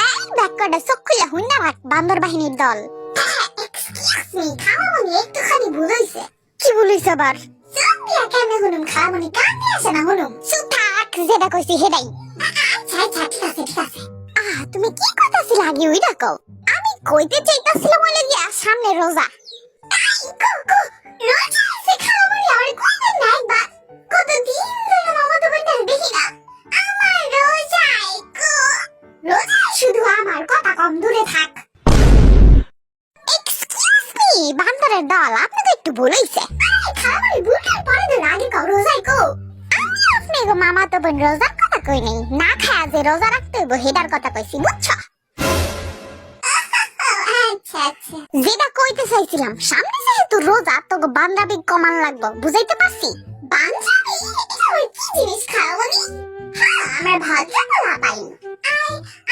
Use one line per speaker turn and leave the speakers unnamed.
এই ব্যাককটা চোখ খুলে হুই না ভাট বান্দর বাহিনীর দল। এক্সকিউজ মি খালামণি, একটুখানি ভুল হইছে। কি ভুল হইছে আবার? চোখ দিয়া কেমনে হুনুম খালামণি, কানে আসে না হুনুম। চুপ থাক, যেটা কইছি সেটাই। আচ্ছা আচ্ছা, ঠিক আছে ঠিক আছে। তুমি কি কইতাছিল আগে ওইটা কও। আমি কইতে চাইতাছিলাম হইলো গিয়া সামনে রোজা। রোজা আছে খালামণি, আমার কইতেন না একবার। কতদিন ধরে মামা তো কইতে দেখি না। আমার রোজায় গো, রোজায় শুধু আমার, কথা কম দূরে থাক। এক্সকিউজ মি বান্দরের দল, আপনি তো একটু ভুল হইছে। খালামণি ভুলটার পরে তো আগে কও রোজায় গো। আমি আপনি গো মামা তো বোন রোজার কথা কই নাই, না খায়া যে রোজা রাখতে হইব হেডার কথা কইছি, বুঝছো? আচ্ছা আচ্ছা, যেটা কইতে চাইছিলাম, সামনে যেহেতু রোজা তো বান্দাবি কমান লাগবো, বুঝাইতে পারছি? বান্দাবি এটা আবার কি জিনিস খালামণি? হ্যাঁ, আমরা ভদ্র পোলা পাই।